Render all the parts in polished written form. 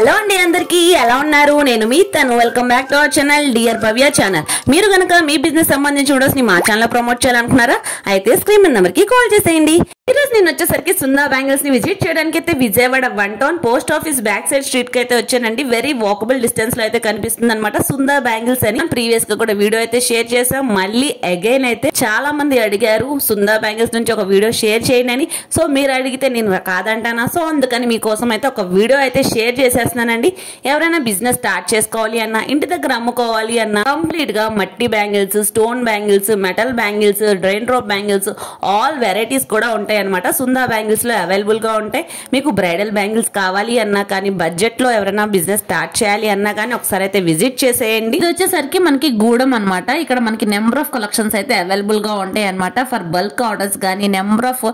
Hello అండి అందరికీ ఎలా ఉన్నారు నేను మీ తను welcome back to our channel dear Bhavya channel మీరు గనుక మీ బిజినెస్ సంబంధించి వీడియోస్ ని మా ఛానల్ లో ప్రమోట్ చేయాలనుకున్నారా అయితే స్క్రీన్ మీద నంబర్ కి కాల్ చేసేయండి ఈ రోజు నేను వచ్చేసరికి సుందా బ్యాంగిల్స్ ని విజిట్ చేయడానికి అయితే Vijayawada 1 town post office back side street కి అయితే వచ్చానండి వెరీ వాకబుల్ డిస్టెన్స్ లో అయితే కనిపిస్తుంది అన్నమాట సుందా బ్యాంగిల్స్ అని ప్రీవియస్ గా కూడా వీడియో అయితే షేర్ చేసాం మళ్ళీ అగైన్ అయితే చాలా మంది అడిగారు సుందా బ్యాంగిల్స్ నుంచి ఒక వీడియో షేర్ చేయండి అని సో మీరు అడిగితే నేను కాదంటానా సో అందుకని మీకోసం అయితే ఒక వీడియో అయితే షేర్ చేసేస్తున్నానండి ఎవరైనా బిజినెస్ స్టార్ట్ చేసుకోవాలి అన్నా ఇంటి దగ్గర అమ్ముకోవాలి అన్నా కంప్లీట్ గా మట్టి bangles stone bangles metal bangles drain drop bangles all varieties కూడా ఉంటాయి అన్నమాట సుందా బ్యాంగిల్స్ లో అవైలబుల్ గా ఉంటాయి మీకు బ్రైడల్ బ్యాంగిల్స్ కావాలి అన్నా కానీ బడ్జెట్ లో ఎవరైనా బిజినెస్ స్టార్ట్ చేయాలి అన్నా కానీ ఒకసారి అయితే విజిట్ చేసేయండి ఇది వచ్చేసరికి మనకి గూడెం అన్నమాట ఇక్కడ మనకి నెంబర్ ఆఫ్ కలెక్షన్స్ అయితే అవైలబుల్ గా ఉంటాయి అన్నమాట ఫర్ బల్క్ ఆర్డర్స్ కానీ నెంబర్ ఆఫ్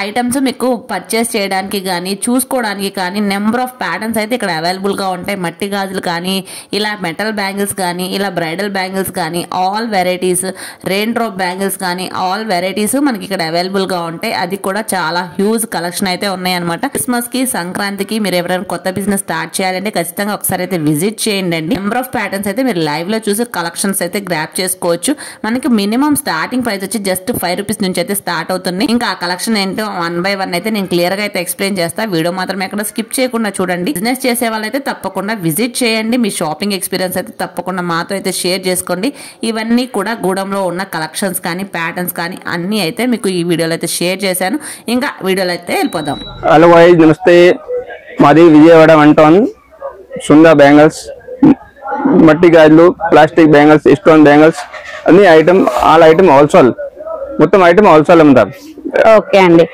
ఐటమ్స్ మీకు పర్చేస్ చేయడానికి కానీ చూసుకోవడానికి కానీ నెంబర్ ఆఫ్ ప్యాటర్న్స్ అయితే ఇక్కడ అవైలబుల్ గా ఉంటాయి మట్టి గాజులు కానీ ఇలా మెటల్ బ్యాంగిల్స్ కానీ ఇలా బ్రైడల్ బ్యాంగిల్స్ కానీ all varieties rain drop bangles కానీ ఆల్ వెరైటీస్ మనకి ఇక్కడ అవైలబుల్ గా ఉంటాయి అది కూడా చాలా హ్యూజ్ కలెక్షన్ అయితే ఉన్నాయి అనమాట క్రిస్మస్ కి సంక్రాంతికి మీరు ఎవరైనా కొత్త బిజినెస్ స్టార్ట్ చేయాలంటే ఖచ్చితంగా ఒకసారి అయితే విజిట్ చేయండి నెంబర్ ఆఫ్ ప్యాటర్న్స్ అయితే మీరు లైవ్ లో చూసి కలెక్షన్స్ అయితే గ్రాప్ చేసుకోవచ్చు మనకి మినిమం స్టార్టింగ్ ప్రైస్ వచ్చి జస్ట్ 5 రూపీస్ నుంచి అయితే స్టార్ట్ అవుతుంది ఇంకా ఆ కలెక్షన్ ఏంటో 1 by 1 అయితే నేను క్లియర్ గా అయితే ఎక్స్ప్లెయిన్ చేస్తా వీడియో మాత్రం ఎక్కడ స్కిప్ చేయకుండా చూడండి బిజినెస్ చేసే వాళ్ళైతే తప్పకుండా విజిట్ చేయండి మీ షాపింగ్ ఎక్స్పీరియన్స్ అయితే తప్పకుండా మాతో అయితే షేర్ చేసుకోండి ఇవన్నీ కూడా గూడెంలో ఉన్న కలెక్షన్స్ కానీ ప్యాటర్న్స్ కానీ అన్ని అయితే మీకు ఈ వీడియోలో అయితే షేర్ చేశాను ఇంకా వీడియోలో అయితే వెళ్ళిపోదాం హలో గాయ్స్ నమస్తే మాది విజయవాడ 1 టౌన్ సుందా బ్యాంగిల్స్ మట్టి గాజులు ప్లాస్టిక్ బ్యాంగిల్స్ స్టోన్ బ్యాంగిల్స్ అన్ని ఐటమ్ ఆల్ ఐటమ్ హోల్సేల్ మొత్తం ఐటమ్ హోల్సేల్ అమ్ముతారు ఓకే అండి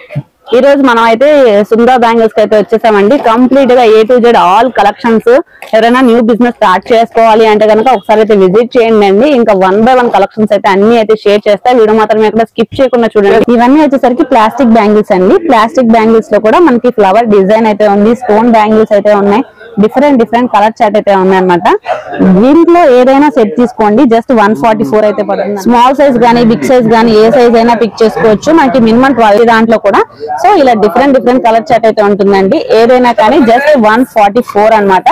ఈ రోజు మనం అయితే సుందా బ్యాంగిల్స్ కి అయితే వచ్చేసామండి కంప్లీట్ గా A to Z all collections ఎవరైనా న్యూ బిజినెస్ స్టార్ట్ చేసుకోవాలి అంటే కనుక ఒకసారి అయితే విజిట్ చేయండి అండి ఇంకా 1 by 1 కలెక్షన్స్ అయితే అన్ని అయితే షేర్ చేస్తా వీడియో మాత్రం ఎక్కడ స్కిప్ చేయకుండా చూడండి ఇవన్నీ వచ్చేసరికి ప్లాస్టిక్ బ్యాంగిల్స్ అండి ప్లాస్టిక్ బ్యాంగిల్స్ లో కూడా మనకి ఫ్లవర్ డిజైన్ అయితే ఉంది స్టోన్ బ్యాంగిల్స్ అయితే ఉన్నాయి డిఫరెంట్ కలర్ చార్ట్ అయితే ఉన్నాయి అనమాట దీంట్లో ఏదైనా సెట్ తీసుకోండి జస్ట్ 144 అయితే పడుతుంది స్మాల్ సైజ్ గానీ బిగ్ సైజ్ గానీ ఏ సైజ్ అయినా పిక్ చేసుకోవచ్చు మనకి మినిమం 12 దాంట్లో కూడా సో ఇలా డిఫరెంట్ కలర్ చార్ట్ అయితే ఉంటుందండి ఏదైనా కానీ జస్ట్ 144 అన్నమాట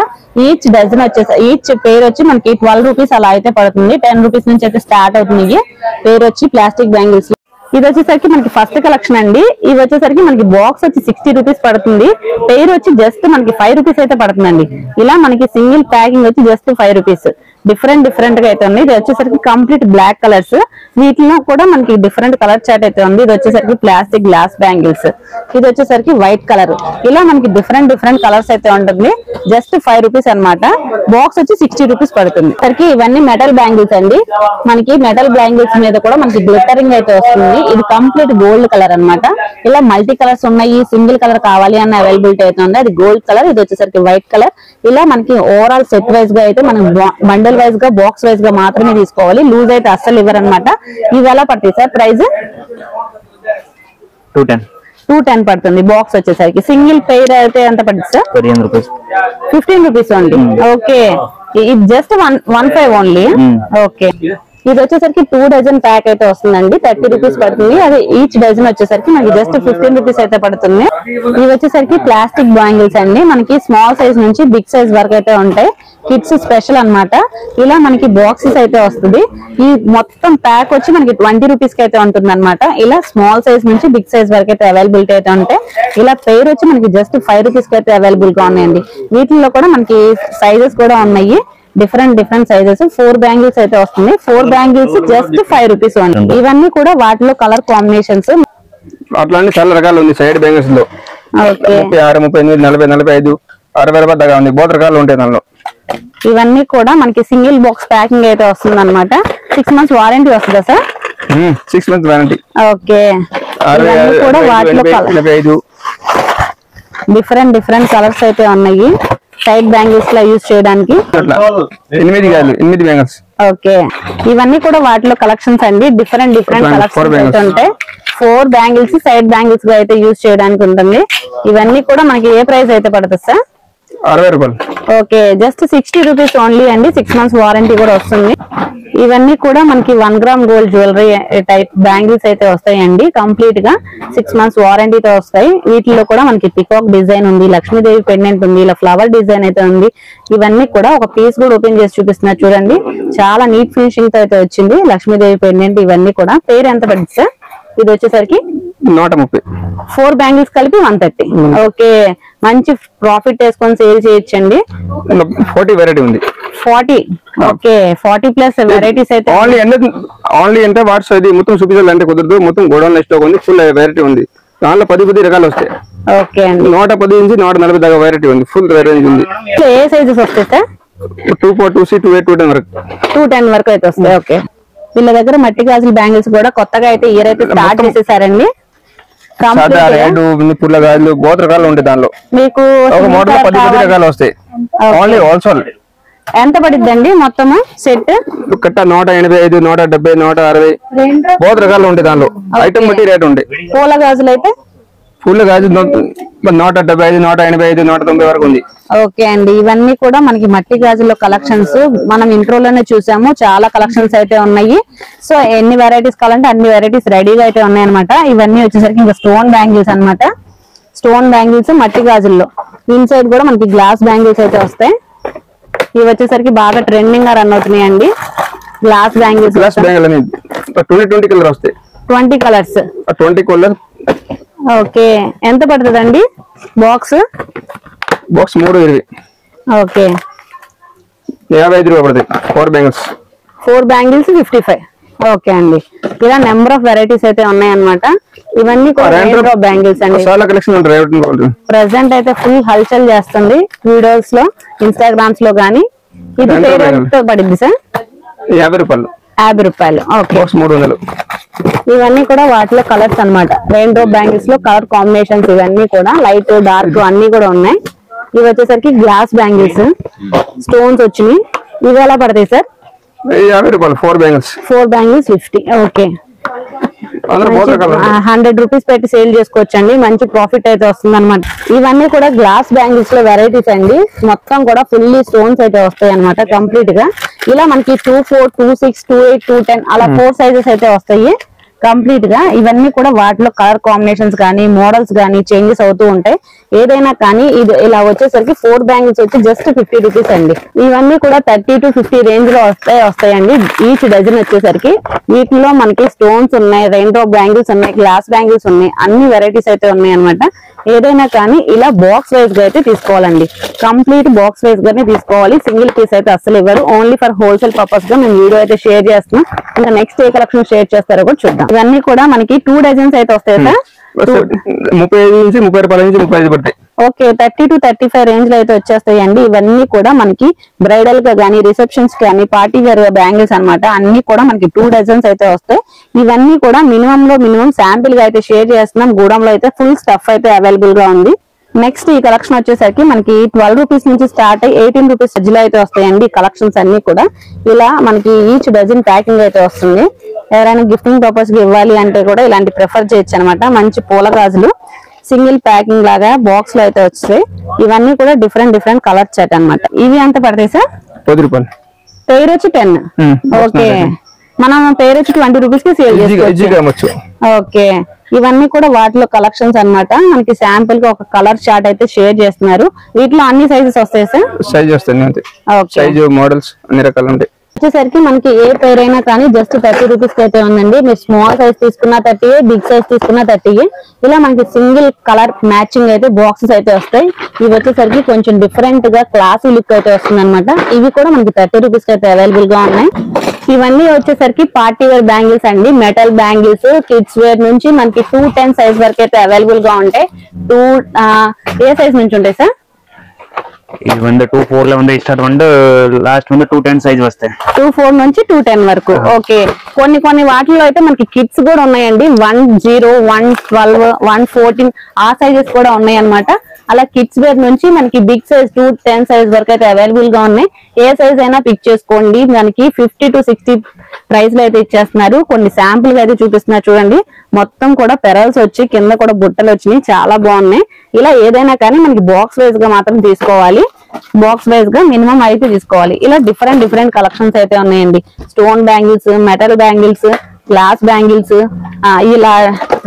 ఈచ్ డజన్ వచ్చేసి ఈచ్ పేర్ వచ్చి మనకి 12 రూపీస్ అలా అయితే పడుతుంది 10 రూపీస్ నుంచి అయితే స్టార్ట్ అవుతుంది పేర్ వచ్చి ప్లాస్టిక్ బ్యాంగిల్స్ ఇది వచ్చేసరికి మనకి ఫస్ట్ కలెక్షన్ అండి ఇవి వచ్చేసరికి మనకి బాక్స్ వచ్చి 60 రూపీస్ పడుతుంది పేర్ వచ్చి జస్ట్ మనకి 5 రూపీస్ అయితే పడుతుందండి ఇలా మనకి సింగిల్ ప్యాకింగ్ వచ్చి జస్ట్ 5 రూపీస్ డిఫరెంట్ గా అయితే ఉంది ఇది వచ్చేసరికి కంప్లీట్ బ్లాక్ కలర్స్ వీటిలో కూడా మనకి డిఫరెంట్ కలర్ చార్ట్ అయితే ఉంది ఇది వచ్చేసరికి ప్లాస్టిక్ గ్లాస్ బ్యాంగిల్స్ ఇది వచ్చేసరికి వైట్ కలర్ ఇలా మనకి డిఫరెంట్ కలర్స్ అయితే ఉంటుంది జస్ట్ 5 రూపీస్ అనమాట బాక్స్ వచ్చి 60 రూపీస్ పడుతుంది సరికి ఇవన్నీ మెటల్ బ్యాంగిల్స్ అండి మనకి మెటల్ బ్యాంగిల్స్ మీద కూడా మనకి గ్లిటరింగ్ అయితే వస్తుంది ఇది కంప్లీట్ గోల్డ్ కలర్ అన్నమాట ఇలా మల్టీ కలర్స్ ఉన్నాయి సింగిల్ కలర్ కావాలి అన్న అవైలబిలిటీ అయితే ఉంది అది గోల్డ్ కలర్ ఇది వచ్చేసరికి వైట్ కలర్ ఇలా మనకి ఓవరాల్ సెట్ వైజ్ గా అయితే మనం బండల్ వైజ్ గా బాక్స్ వైజ్ గా మాత్రమే తీసుకోవాలి లూజ్ అయితే అస్సలు ఇవ్వరు అనమాట ఇవి ఎలా పడుతుంది సార్ ప్రైస్ 210 పడుతుంది బాక్స్ వచ్చేసరికి సింగిల్ పెయిర్ అయితే ఎంత పడుతుంది సార్ 15 రూపీస్ ఓన్లీ ఓకే ఇది జస్ట్ 15 ఓన్లీ ఓకే ఇది వచ్చేసరికి 2 డజన్ ప్యాక్ అయితే వస్తుందండి 30 రూపీస్ పడుతుంది అది ఈచ్ డజన్ వచ్చేసరికి మనకి జస్ట్ 15 రూపీస్ అయితే పడుతుంది ఇవి వచ్చేసరికి ప్లాస్టిక్ బ్యాంగిల్స్ అండి మనకి స్మాల్ సైజ్ నుంచి బిగ్ సైజ్ వరకు అయితే ఉంటాయి కిడ్స్ స్పెషల్ అన్నమాట ఇలా మనకి బాక్సెస్ అయితే వస్తుంది ఈ మొత్తం ప్యాక్ వచ్చి మనకి 20 రూపీస్ కి అయితే ఉంటుంది అనమాట ఇలా స్మాల్ సైజ్ నుంచి బిగ్ సైజ్ వరకు అయితే అవైలబిలిటీ అయితే ఉంటాయి ఇలా పేర్ వచ్చి మనకి జస్ట్ 5 రూపీస్ కి అయితే అవైలబుల్ గా ఉన్నాయండి వీటిల్లో కూడా మనకి సైజెస్ కూడా ఉన్నాయి డిఫరెంట్ సైజెస్ 4 బ్యాంగిల్స్ అయితే వస్తుంది 4 బ్యాంగిల్స్ జస్ట్ 5 రూపీస్ ఉంది ఇవన్నీ కూడా వాటిలో కలర్ కాంబినేషన్స్ అట్లాంటి చాలా రకాలు ఉంది సైడ్ బ్యాంగిల్స్ లో 36 38 40 45 60 రూపాయల దాకా ఉంది బోత్ రకాలు ఉంటాయి దానిలో ఇవన్నీ కూడా మనకి సింగిల్ బాక్స్ ప్యాకింగ్ అయితే వస్తుంది అనమాట 6 months వారంటీ వస్తుందా సార్ 6 months వారంటీ ఓకే కూడా వాటిలో డిఫరెంట్ కలర్స్ అయితే ఉన్నాయి సైడ్ బ్యాంగిల్స్ లా యూజ్ చేయడానికి 8 బ్యాంగిల్స్ ఓకే ఇవన్నీ కూడా వాటిలో కలెక్షన్స్ అండి డిఫరెంట్ కలర్స్ ఉంటాయి 4 బ్యాంగిల్స్ సైడ్ బ్యాంగిల్స్ గా అయితే యూజ్ చేయడానికి ఉంటుంది ఇవన్నీ కూడా మనకి ఏ ప్రైస్ అయితే పడుతుంది సార్ 60 రూపాయలు ఓకే, జస్ట్ 60 రూపీస్ ఓన్లీ అండి. 6 months వారంటీ కూడా వస్తుంది. ఇవన్నీ కూడా మనకి 1 gram gold jewellery type bangles అయితే వస్తాయండి. కంప్లీట్ గా 6 months వారంటీతో వస్తాయి. వీటిలో కూడా మనకి పికాక్ డిజైన్ ఉంది, లక్ష్మీదేవి పెండెంట్ ఉంది, ఇలా ఫ్లవర్ డిజైన్ అయితే ఉంది. ఇవన్నీ కూడా ఒక పీస్ కూడా ఓపెన్ చేసి చూపిస్తున్నారు చూడండి. చాలా నీట్ ఫినిషింగ్ తో అయితే వచ్చింది లక్ష్మీదేవి పెండెంట్. ఇవన్నీ కూడా పేరు ఎంత పడుతుంది సార్? ఇది వచ్చేసరికి 130. 4 బ్యాంగిల్స్ కలిపి 130. ఓకే, మంచి ప్రాఫిట్ వేసుకొని సేల్ చేయొచ్చండి. 40 వెరైటీ ఉంది. 40. ఓకే, 40+ వెరైటీస్ అయితే ఓన్లీ అంటే వాట్స్ ఇది మొత్తం చూపించాలంటే కుదరదు. మొత్తం గోడౌన్ స్టాక్ ఉంది, ఫుల్ వెరైటీ ఉంది. దాంట్లో 10 రకాలు వస్తాయి. ఓకే అండి. 110 నుంచి 140 దాకా వెరైటీ ఉంది, ఫుల్ రేంజ్ ఉంది. ఏ సైజెస్ వస్తాయి సార్? 24, 2C, 28, 210 వరకు. 210 వరకు అయితే వస్తాయి. ఓకే, వీళ్ళ దగ్గర మట్టి గాజుల బ్యాంగిల్స్ కూడా కొత్తగా అయితే ఇయర్ అయితే స్టార్ట్ చేసేసారండి. పుల్ల గాజులు బోత్ రకాలు ఉంటాయి. దానిలో మీకు ఒక మోడల్ 10 రకాలు వస్తాయి. Only wholesale. ఎంత పడిద్దండి మొత్తము సెట్? కట్ట 185, 170, 160 బోత్ రకాలు ఉంటాయి. దానిలో ఐటమ్ బట్టి రేట్ ఉంటాయి. పూల గాజులు అయితే ఫుల్ గాజు 175, 185, 190 వరకు ఉంది. ఓకే అండి. ఇవన్నీ కూడా మనకి మట్టి గాజుల్లో కలెక్షన్స్ మనం ఇంట్రోలోనే చూసాము. చాలా కలెక్షన్స్ అయితే ఉన్నాయి. సో ఎన్ని వెరైటీస్ కావాలంటే అన్ని వెరైటీస్ రెడీగా అయితే ఉన్నాయి అనమాట. ఇవన్నీ వచ్చేసరికి ఇంకా స్టోన్ బ్యాంగిల్స్ అనమాట. స్టోన్ బ్యాంగిల్స్ మట్టి గాజుల్లో. ఇన్సైడ్ కూడా మనకి గ్లాస్ బ్యాంగిల్స్ అయితే వస్తాయి. ఇవి వచ్చేసరికి బాగా ట్రెండింగ్ గా రన్ అవుతున్నాయి అండి. గ్లాస్ బ్యాంగిల్స్ 20 కలర్ వస్తాయి. 20 కలర్స్. 20 కలర్. ఓకే, ఎంత పడుతుందండి బాక్స్? 320. ఓకే, 55 రూపాయలు పడతాయి. 4 బ్యాంగిల్స్. 4 బ్యాంగిల్స్ 55. ఓకే అండి. ఇలా నెంబర్ ఆఫ్ వెరైటీస్ అయితే ఉన్నాయన్నమాట. ఇవన్నీ కూడా బ్యాంగిల్స్ అండి. చాలా కలెక్షన్ ఉంటుంది. ప్రెసెంట్ అయితే ఫుల్ హల్చల్ చేస్తుంది వీడియోస్ లో, ఇన్స్టాగ్రామ్స్ లో గానీ. ఇది పేరు పడింది సార్? 50 రూపాయలు. 50 రూపాయలు. ఓకే, 300. ఇవన్నీ కూడా వాటిలో కలర్స్ అన్నమాట. రెయిన్బో బ్యాంగిల్స్ లో కలర్ కాంబినేషన్స్ ఇవన్నీ కూడా లైట్ డార్క్ అన్ని కూడా ఉన్నాయి. ఇవి వచ్చేసరికి గ్లాస్ బ్యాంగిల్స్ స్టోన్స్ వచ్చినాయి. ఇవి ఎలా పడతాయి సార్? 50 రూపాయలు. 4 బ్యాంగిల్స్. 4 బ్యాంగిల్స్ 50. ఓకే, 100 రూపీస్ పెట్టి సేల్ చేసుకోవచ్చండి. మంచి ప్రాఫిట్ అయితే వస్తుంది అనమాట. ఇవన్నీ కూడా గ్లాస్ బ్యాంగిల్స్ లో వెరైటీస్ అండి. మొత్తం కూడా ఫుల్లీ స్టోన్స్ అయితే వస్తాయి అనమాట కంప్లీట్ గా. ఇలా మనకి 24, 26, 28, 210 అలా 4 సైజెస్ అయితే వస్తాయి కంప్లీట్ గా. ఇవన్నీ కూడా వాటిలో కలర్ కాంబినేషన్స్ కానీ మోడల్స్ కానీ చేంజెస్ అవుతూ ఉంటాయి. ఏదైనా కానీ ఇది ఇలా వచ్చేసరికి 4 బ్యాంగిల్స్ వచ్చి జస్ట్ 50 రూపీస్ అండి. ఇవన్నీ కూడా 30 to 50 రేంజ్ లో వస్తాయండి ఈచ్ డజన్ వచ్చేసరికి. వీటిలో మనకి స్టోన్స్ ఉన్నాయి, రెయిన్బో బ్యాంగిల్స్ ఉన్నాయి, గ్లాస్ బ్యాంగిల్స్ ఉన్నాయి, అన్ని వెరైటీస్ అయితే ఉన్నాయి అనమాట. ఏదైనా కానీ ఇలా బాక్స్ వైజ్ గా అయితే తీసుకోవాలండి. కంప్లీట్ బాక్స్ వైజ్ గానే తీసుకోవాలి. సింగిల్ పీస్ అయితే అసలు ఇవ్వరు. ఓన్లీ ఫర్ హోల్సేల్ పర్పస్ గా మేము వీడియో అయితే షేర్ చేస్తున్నాం. ఇంకా నెక్స్ట్ ఏ కలెక్షన్ షేర్ చేస్తారో కూడా చూద్దాం. ఇవన్నీ కూడా మనకి 2 డజన్స్ అయితే వస్తాయి సార్. 35 నుంచి 30 రూపాయల నుంచి 35 పడతాయి. ఓకే, 30 to 35 రేంజ్ లో అయితే వచ్చేస్తాయండి. ఇవన్నీ కూడా మనకి బ్రైడల్ గా గానీ, రిసెప్షన్స్ కానీ, పార్టీ వేర్ బ్యాంగిల్స్ అనమాట. అన్ని కూడా మనకి 2 డజన్స్ అయితే వస్తాయి. ఇవన్నీ కూడా మినిమం శాంపిల్ గా అయితే షేర్ చేస్తున్నాం. గూడంలో అయితే ఫుల్ స్టఫ్ అయితే అవైలబుల్ గా ఉంది. నెక్స్ట్ ఈ కలెక్షన్ వచ్చేసరికి మనకి 12 రూపీస్ నుంచి స్టార్ట్ అయ్యి 18 రూపీస్ మధ్యలో అయితే వస్తాయండి. కలెక్షన్స్ అన్ని కూడా ఇలా మనకి ఈచ్ డజన్ ప్యాకింగ్ అయితే వస్తుంది. ఎవరైనా గిఫ్టింగ్ పర్పస్ కి ఇవ్వాలి అంటే కూడా ఇలాంటి ప్రిఫర్ చేయొచ్చు అనమాట. మంచి పూల గాజులు సింగిల్ ప్యాకింగ్ లాగా బాక్స్ లో అయితే వచ్చాయి. ఇవన్నీ కూడా డిఫరెంట్ కలర్ సెట్ అనమాట. ఇవి ఎంత పడతాయి సార్? 10 రూపాయలు. పేరు వచ్చి 10. ఓకే, మనం పేరు వచ్చి 20 రూపీస్ కి సేల్ చేసుకోవచ్చు. ఓకే, ఇవన్నీ కూడా వాటిలో కలెక్షన్స్ అన్నమాట. మనకి శాంపుల్ గా ఒక కలర్ చార్ట్ అయితే షేర్ చేస్తున్నారు. వీటిలో అన్ని సైజెస్ వస్తాయి సార్? సైజ్ వస్తాయి. సైజ్ మోడల్స్ అన్ని రకాలు ఉంటాయి. వచ్చేసరికి మనకి ఏ పేరు అయినా కానీ జస్ట్ 30 రూపీస్ అయితే ఉందండి. మీరు స్మాల్ సైజ్ తీసుకున్న 30, బిగ్ సైజ్ తీసుకున్న 30. ఇలా మనకి సింగిల్ కలర్ మ్యాచింగ్ అయితే బాక్సెస్ అయితే వస్తాయి. ఇవి వచ్చేసరికి కొంచెం డిఫరెంట్ గా క్లాసీ లుక్ అయితే వస్తుంది అనమాట. ఇవి కూడా మనకి 30 రూపీస్ అయితే అవైలబుల్ గా ఉన్నాయి. ఇవన్నీ వచ్చేసరికి పార్టీ వేర్ బ్యాంగిల్స్ అండి. మెటల్ బ్యాంగిల్స్ కిడ్స్ వేర్ నుంచి మనకి 210 సైజ్ వరకు అయితే అవైలబుల్ గా ఉంటాయి. ఏ సైజ్ నుంచి ఉంటాయి సార్? ఇది 24 లో స్టార్ట్ లాస్ట్ 210 సైజ్ వస్తాయి. 24 నుంచి 210 వరకు. ఓకే, కొన్ని వాటిలో అయితే మనకి కిడ్స్ కూడా ఉన్నాయండి. 10, 112, 114 ఆ సైజెస్ కూడా ఉన్నాయి అనమాట. అలా కిడ్స్ వేర్ నుంచి మనకి బిగ్ సైజ్ 210 సైజ్ వరకు అయితే అవైలబుల్ గా ఉన్నాయి. ఏ సైజ్ అయినా పిక్ చేసుకోండి. మనకి 50 to 60 ప్రైస్ లో అయితే ఇచ్చేస్తున్నారు. కొన్ని శాంపుల్ గా అయితే చూపిస్తున్నారు చూడండి. మొత్తం కూడా పెరల్స్ వచ్చి కింద కూడా బుట్టలు వచ్చినాయి. చాలా బాగున్నాయి. ఇలా ఏదైనా కానీ మనకి బాక్స్ వైజ్ గా మాత్రం తీసుకోవాలి. బాక్స్ వైజ్ గా మినిమం 5 తీసుకోవాలి. ఇలా డిఫరెంట్ కలెక్షన్స్ అయితే ఉన్నాయండి. Stone bangles, metal bangles, glass bangles, ఇలా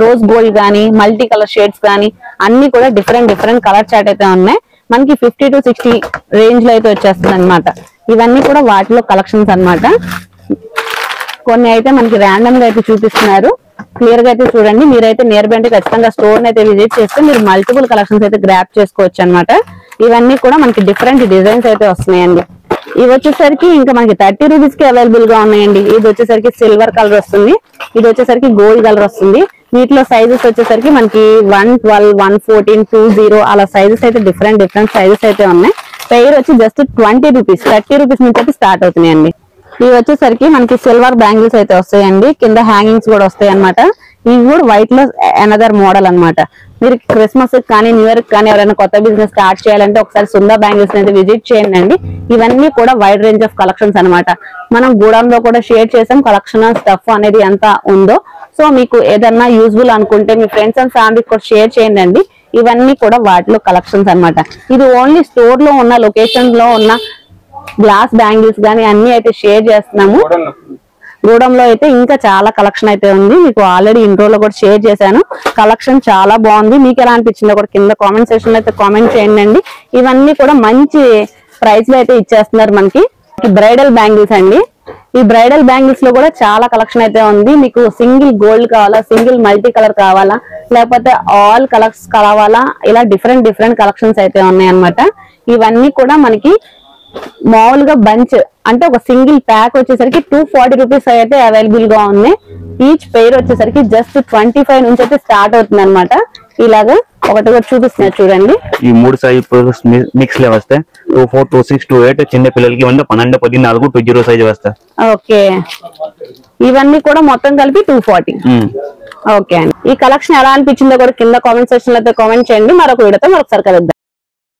రోజ్ గోల్డ్ గానీ, మల్టీ కలర్ షేడ్స్ గానీ అన్ని కూడా డిఫరెంట్ కలర్ చార్ట్ అయితే ఉన్నాయి. మనకి 50 to 60 రేంజ్ లో అయితే వచ్చేస్తుంది అనమాట. ఇవన్నీ కూడా వాటిలో కలెక్షన్స్ అన్నమాట. కొన్ని అయితే మనకి ర్యాండమ్ గా అయితే చూపిస్తున్నారు. క్లియర్ గా అయితే చూడండి. మీరైతే నియర్ బై అంటే ఖచ్చితంగా స్టోర్ అయితే విజిట్ చేస్తే మీరు మల్టిపుల్ కలెక్షన్స్ అయితే గ్రాప్ చేసుకోవచ్చు అనమాట. ఇవన్నీ కూడా మనకి డిఫరెంట్ డిజైన్స్ అయితే వస్తున్నాయండి. ఇవి వచ్చేసరికి ఇంకా మనకి 30 రూపీస్ కి అవైలబుల్ గా ఉన్నాయండి. ఇది వచ్చేసరికి సిల్వర్ కలర్ వస్తుంది, ఇది వచ్చేసరికి గోల్డ్ కలర్ వస్తుంది. వీటిలో సైజెస్ వచ్చేసరికి మనకి 112, 114, 20 అలా సైజెస్ అయితే డిఫరెంట్ సైజెస్ అయితే ఉన్నాయి. పెయిర్ వచ్చి జస్ట్ 20 రూపీస్, 30 రూపీస్ నుంచి అయితే స్టార్ట్ అవుతున్నాయండి. ఇవి వచ్చేసరికి మనకి సిల్వర్ బ్యాంగిల్స్ అయితే వస్తాయండి. కింద హ్యాంగింగ్స్ కూడా వస్తాయి అనమాట. ఇవి కూడా వైట్ లో అనదర్ మోడల్ అన్నమాట. మీరు క్రిస్మస్ కానీ న్యూ ఇయర్ కానీ ఎవరైనా కొత్త బిజినెస్ స్టార్ట్ చేయాలంటే ఒకసారి సుందా బ్యాంగిల్స్ అయితే విజిట్ చేయండి. ఇవన్నీ కూడా వైడ్ రేంజ్ ఆఫ్ కలెక్షన్స్ అనమాట. మనం గూడౌన్ లో కూడా షేర్ చేసాం కలెక్షన్ స్టఫ్ అనేది ఎంత ఉందో. సో మీకు ఏదన్నా యూజ్ఫుల్ అనుకుంటే మీ ఫ్రెండ్స్ అండ్ ఫ్యామిలీకి కూడా షేర్ చేయండి. ఇవన్నీ కూడా వాటిలో కలెక్షన్స్ అన్నమాట. ఇది ఓన్లీ స్టోర్ లో ఉన్న లొకేషన్ లో ఉన్న గ్లాస్ బ్యాంగిల్స్ గానీ అన్ని అయితే షేర్ చేస్తున్నాము. గూడెం లో అయితే ఇంకా చాలా కలెక్షన్ అయితే ఉంది. మీకు ఆల్రెడీ ఇంట్రోలో కూడా షేర్ చేశాను. కలెక్షన్ చాలా బాగుంది. మీకు ఎలా అనిపించిందో కూడా కింద కామెంట్ సెక్షన్ లో అయితే కామెంట్ చేయండి. ఇవన్నీ కూడా మంచి ప్రైస్ లో అయితే ఇచ్చేస్తున్నారు మనకి. బ్రైడల్ బ్యాంగిల్స్ అండి. ఈ బ్రైడల్ బ్యాంగిల్స్ లో కూడా చాలా కలెక్షన్ అయితే ఉంది. మీకు సింగిల్ గోల్డ్ కావాలా, సింగిల్ మల్టీ కలర్ కావాలా, లేకపోతే ఆల్ కలర్స్ కావాలా, ఇలా డిఫరెంట్ కలెక్షన్స్ అయితే ఉన్నాయి అన్నమాట. ఇవన్నీ కూడా మనకి మామూలుగా బంచ్ అంటే ఒక సింగిల్ ప్యాక్ వచ్చేసరికి 240 రూపీస్ అయితే అవైలబుల్ గా ఉంది. ఈచ్ పెయిర్ వచ్చేసరికి జస్ట్ 25 నుంచి అయితే స్టార్ట్ అవుతుంది అనమాట. ఇలాగా ఒకటి కూడా చూపిస్తున్నారు చూడండి. ఈ 3 సైజ్ మిక్స్ లో వస్తాయి. 24, 26, 28 చిన్న పిల్లలకి 12, 14, 20 సైజ్ వస్తాయి. ఓకే, ఇవన్నీ కూడా మొత్తం కలిపి 240. ఓకే అండి. ఈ కలెక్షన్ ఎలా అనిపించిందో కూడా కింద కామెంట్ సెక్షన్ లో అయితే కామెంట్ చేయండి. మరొక వీడియోతో మరొకసారి కలుద్దాం.